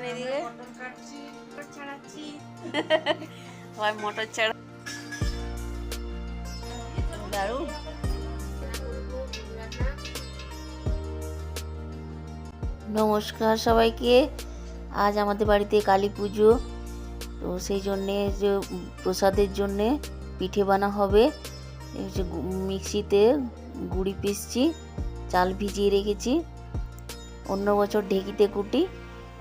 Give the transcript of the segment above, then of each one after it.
এদিকে সবাই মটর ছাড়া দারুণ। নমস্কার সবাইকে। আজ আমাদের বাড়িতে কালী পুজো, তো সেই জন্যে যে প্রসাদের জন্যে পিঠে বানা হবে। এই যে মিক্সিতে গুড়ি পিসছি, চাল ভিজিয়ে রেখেছি। অন্য বছর ঢেঁকিতে কুটি,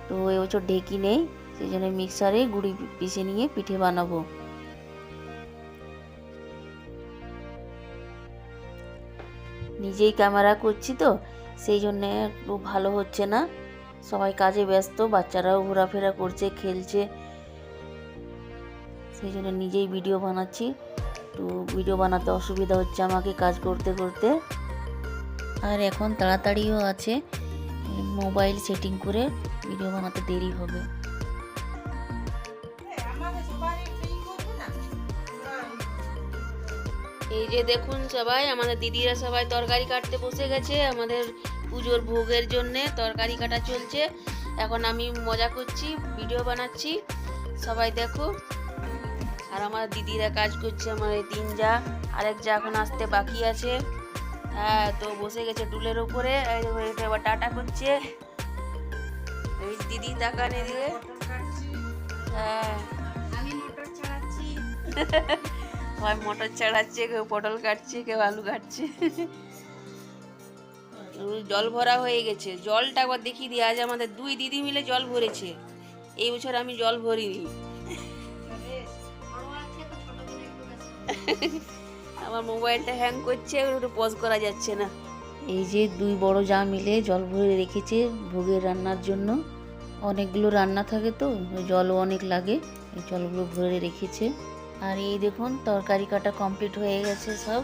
তো এবছর ঢেঁকি নেই, সেই জন্য মিক্সারে গুড়ি পিষে নিয়ে পিঠে বানাবো। নিজেই ক্যামেরা করছি তো সেই জন্যে একটু ভালো হচ্ছে না, সবাই কাজে ব্যস্ত, বাচ্চারাও ঘোরাফেরা করছে, খেলছে, সেই জন্য নিজেই ভিডিও বানাচ্ছি। তো ভিডিও বানাতে অসুবিধা হচ্ছে আমাকে কাজ করতে করতে। আর এখন তাড়াতাড়িও আছে, মোবাইল সেটিং করে ভিডিও বানাতে দেরি হবে। এই যে দেখুন সবাই, আমাদের দিদিরা সবাই তরকারি কাটতে বসে গেছে। আমাদের পুজোর ভোগের জন্যে তরকারি কাটা চলছে। এখন আমি মজা করছি, ভিডিও বানাচ্ছি, সবাই দেখো। আর আমার দিদিরা কাজ করছে, আমার এই তিন যা, আরেক যা এখন আসতে বাকি আছে। হ্যাঁ, তো বসে গেছে টুলের উপরে, এবার টাটা করছে। এই দিদি তাকানে দিয়ে, হ্যাঁ আমি মটর ছাড়াচ্ছি। হয় মটর ছাড়াচ্ছে, কেউ পটল কাটছে, কেউ আলু কাটছে। জল ভরা হয়ে গেছে, জলটা একবার দেখিয়ে দিই। আজ আমাদের দুই দিদি মিলে জল ভরেছে, এই বছর আমি জল ভরিনি। আমার মোবাইলটা হ্যাং করছে, একটু পজ করা যাচ্ছে না। এই যে দুই বড় যা মিলে জল ভরে রেখেছে ভোগের রান্নার জন্য। অনেকগুলো রান্না থাকে তো জলও অনেক লাগে, এই জলগুলো ভরে রেখেছে। আর এই দেখুন তরকারি কাটা কমপ্লিট হয়ে গেছে সব।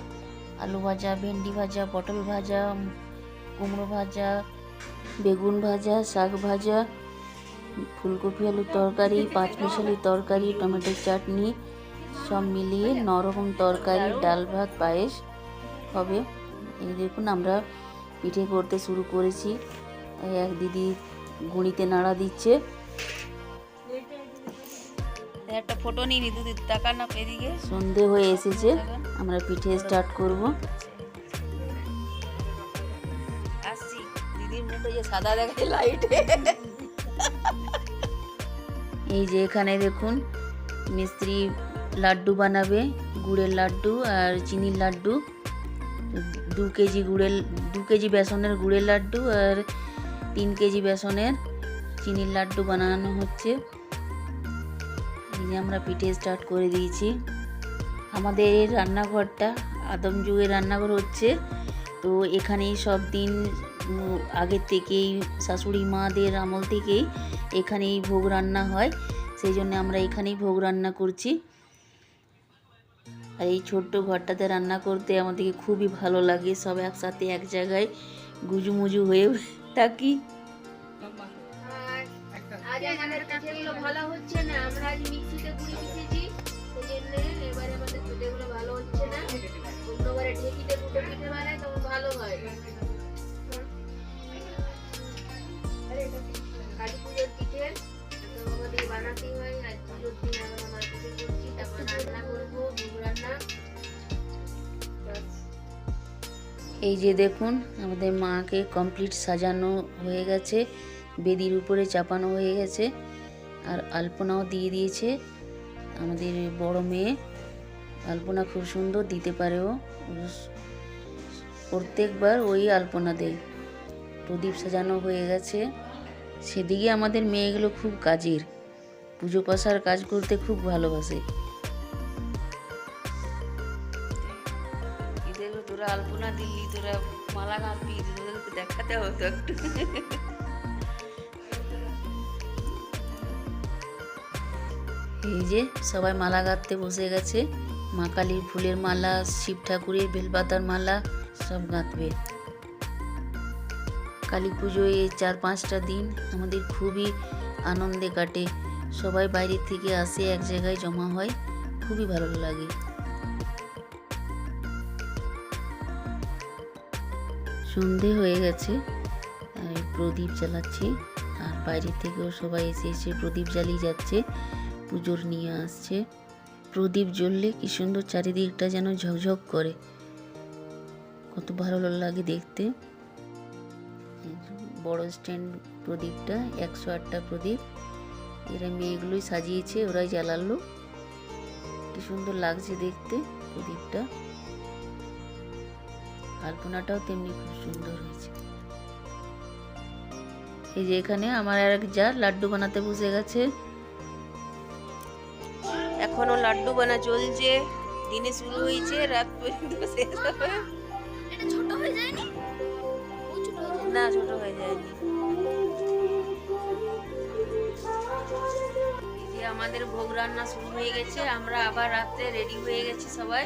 আলু ভাজা, ভেন্ডি ভাজা, পটল ভাজা, কুমড়ো ভাজা, বেগুন ভাজা, শাক ভাজা, ফুলকপি আলুর তরকারি, পাঁচমিশালি তরকারি, টমেটোর চাটনি, সব মিলিয়ে 9 রকম তরকারি, ডাল ভাত, পায়েস হবে। এই দেখুন আমরা পিঠে করতে শুরু করেছি। এক দিদি গুঁড়িতে নাড়া দিচ্ছে। একটা ফটো নিয়ে দিদি টাকা না এদিকে। সন্ধে হয়ে এসেছে, আমরা পিঠে স্টার্ট করব। আসছি, দিদির মুখে যে সাদা দেখায় লাইটে। এই যে এখানে দেখুন মিস্ত্রি লাড্ডু বানাবে, গুড়ের লাড্ডু আর চিনির লাড্ডু। 2 কেজি বেসনের গুড়ের লাড্ডু আর 3 কেজি বেসনের চিনির লাড্ডু বানানো হচ্ছে। আমরা পিঠে স্টার্ট করে দিয়েছি। আমাদের এই রান্নাঘরটা আদম যুগের রান্নাঘর হচ্ছে, তো এখানেই সব দিন আগের থেকেই শাশুড়ি মাদের আমল থেকেই এখানেই ভোগ রান্না হয়, সেই জন্য আমরা এখানেই ভোগ রান্না করছি। আর এই ছোট্ট ঘরটাতে রান্না করতে আমাদেরকে খুবই ভালো লাগে, সব একসাথে এক জায়গায় গুজুমুজু হয়ে থাকি। আজ আমাদের পিঠেগুলো ভালো হচ্ছে না, আমরা আজ মিক্সিতে গুঁড়ি পিষেছি, সেজন্য এবারে আমাদের পিঠেগুলো ভালো হচ্ছে না। অন্যবারে ঢেঁকিতে কুটে পিঠে বানাই তখন ভালো হয়। কালী পুজোর পিঠে তো আমাদের বানাতেই হয়, আজ পুজোর দিন আমরা পিঠে করছি, তারপর রান্না করবো ভোগ রান্না। এই যে দেখুন আমাদের মাকে কমপ্লিট সাজানো হয়ে গেছে, বেদির উপরে চাপানো হয়ে গেছে, আর আলপনাও দিয়ে দিয়েছে। আমাদের বড় মেয়ে আলপনা খুব সুন্দর দিতে পারে, ও প্রত্যেকবার ওই আলপনা দেয়। প্রদীপ সাজানো হয়ে গেছে। সেদিকে আমাদের মেয়েগুলো খুব কাজের, পুজো পাশার কাজ করতে খুব ভালোবাসে। তোরা আলপনা দিল্লি, তোরা মালা গাঁথবি, তোদেরকে দেখাতে হতো একটু। এই যে সবাই মালা গাঁথতে বসে গেছে, মা কালীর ফুলের মালা, শিব ঠাকুরের বেলপাতার মালা সব গাঁথবে। কালী পুজোয় এই 4-5টা দিন আমাদের খুবই আনন্দে কাটে। সবাই বাইরে থেকে আসে, এক জায়গায় জমা হয়, খুবই ভালো লাগে। সন্ধে হয়ে গেছে, প্রদীপ জ্বালাচ্ছি আর বাইরে থেকেও সবাই এসে এসে প্রদীপ জ্বালিয়ে যাচ্ছে, পুজোর নিয়ে আসছে। প্রদীপ জ্বললে কি সুন্দর চারিদিকটা যেন ঝকঝক করে, কত ভালো লাগে দেখতে। বড় স্ট্যান্ড প্রদীপটা, 108টা প্রদীপ, এরা মেয়েগুলোই সাজিয়েছে, ওরাই জ্বালালো। কি সুন্দর লাগছে দেখতে প্রদীপটা। আলপনাটাও তেমনি খুব সুন্দর হয়েছে। এই যে এখানে আমার আর এক যা লাড্ডু বানাতে বসে গেছে। এখনো লাড্ডু বানা চলছে, দিনে শুরু হয়েছে, রাত পর্যন্ত শেষ হবে। এটা ছোট হয়ে যায়নি? না, ছোট হয়ে যায়নি। এই যে আমাদের ভোগ রান্না শুরু হয়ে গেছে, আমরা আবার রাত্রে রেডি হয়ে গেছি সবাই।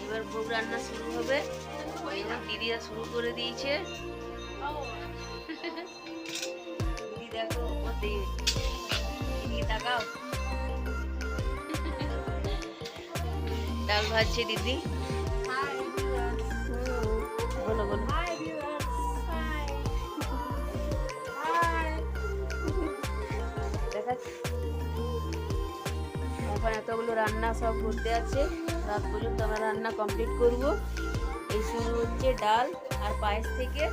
এবার ভোগ রান্না শুরু হবে। এবার দিদিরা শুরু করে দিয়েছে। দিদি দেখো, দিদি তাকাও, ডাল ভাজছে দিদি। বলো বলো। এখন এতগুলো রান্না সব করতে আছে, রাত পর্যন্ত আমরা রান্না কমপ্লিট করব। এই শুরু হচ্ছে ডাল আর পায়েস থেকে।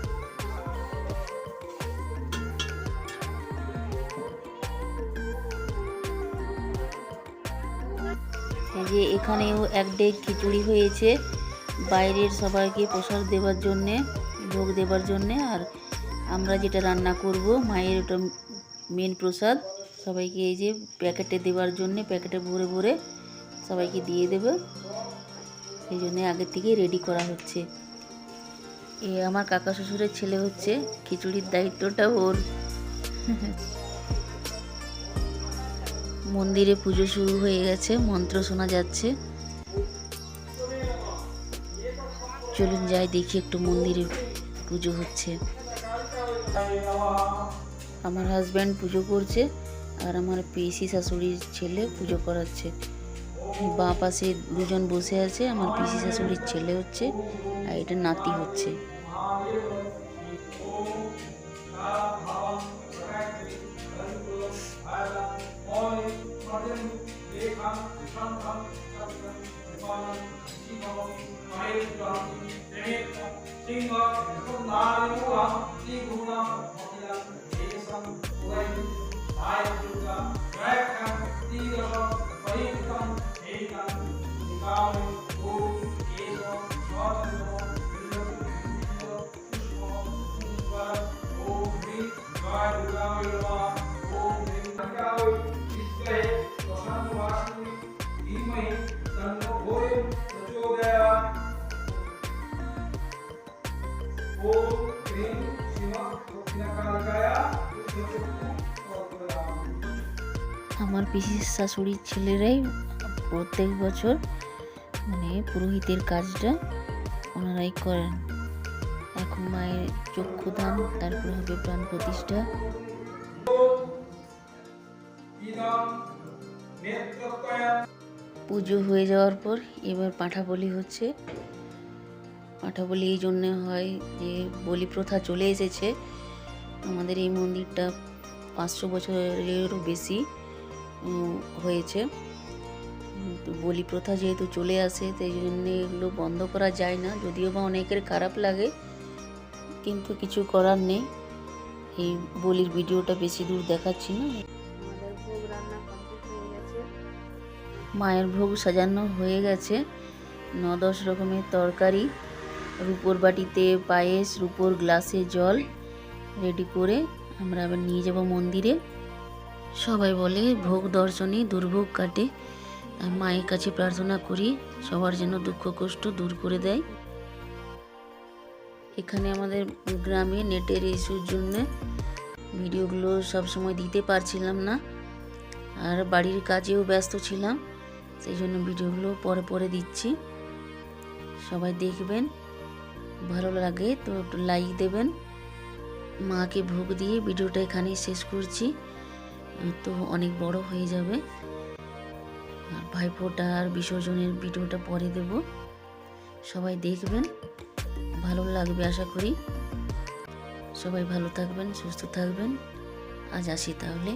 এই যে এখানেও এক ডেক খিচুড়ি হয়েছে, বাইরের সবাইকে প্রসাদ দেওয়ার জন্যে, ভোগ দেওয়ার জন্যে। আর আমরা যেটা রান্না করব মায়ের, ওটা মেন প্রসাদ, সবাইকে এই যে প্যাকেটে দেওয়ার জন্যে, প্যাকেটে ভরে ভরে সবাইকে দিয়ে দেবে। সেই জন্য আগের থেকেই রেডি করা হচ্ছে। এ আমার কাকা শ্বশুরের ছেলে হচ্ছে, খিচুড়ির দায়িত্বটা ওর। মন্দিরে পুজো শুরু হয়ে গেছে, মন্ত্র শোনা যাচ্ছে। চলুন যাই দেখি একটু মন্দিরে পুজো হচ্ছে। আমার হাজব্যান্ড পুজো করছে আর আমার পিসি শাশুড়ির ছেলে পুজো করাচ্ছে। বাঁ পাশে দুজন বসে আছে, আমার পিসি শাশুড়ির ছেলে হচ্ছে আর এটা নাতি হচ্ছে। আমার পিসি শাশুড়ির ছেলেরাই প্রত্যেক বছর মানে পুরোহিতের কাজটা ওনারাই করেন। এখন মায়ের চক্ষুদান, তারপর হবে প্রাণ প্রতিষ্ঠা। পুজো হয়ে যাওয়ার পর এবার পাঁঠা বলি হচ্ছে। পাঁঠা বলি এই জন্যে হয় যে বলি প্রথা চলে এসেছে আমাদের এই মন্দিরটা 500 বছরেরও বেশি হয়েছে। তো বলি প্রথা যেহেতু চলে আসে, তাই জন্য এগুলো বন্ধ করা যায় না, যদিও বা অনেকের খারাপ লাগে, কিন্তু কিছু করার নেই। এই বলির ভিডিওটা বেশি দূর দেখাচ্ছি না। আমাদের ভোগ রান্না কমপ্লিট হয়ে গেছে, মায়ের ভোগ সাজানো হয়ে গেছে। 9-10 রকমের তরকারি, রুপোর বাটিতে পায়েস, রুপোর গ্লাসে জল রেডি করে আমরা আবার নিয়ে যাব মন্দিরে। সবাই বলে ভোগ দর্শনে দুর্ভোগ কাটে। মায়ের কাছে প্রার্থনা করি সবার যেন দুঃখ কষ্ট দূর করে দেয়। এখানে আমাদের গ্রামে নেটের ইস্যুর জন্য ভিডিওগুলো সবসময় দিতে পারছিলাম না, আর বাড়ির কাজেও ব্যস্ত ছিলাম, সেই জন্য ভিডিওগুলো পরে পরে দিচ্ছি। সবাই দেখবেন, ভালো লাগে তো একটু লাইক দেবেন। মাকে ভোগ দিয়ে ভিডিওটা এখানেই শেষ করছি, তো অনেক বড় হয়ে যাবে। আর ভাইফোঁটা আর বিসর্জনের ভিডিওটা পরে দেব, সবাই দেখবেন, ভালো লাগবে আশা করি। সবাই ভালো থাকবেন, সুস্থ থাকবেন। আজ আসি তাহলে।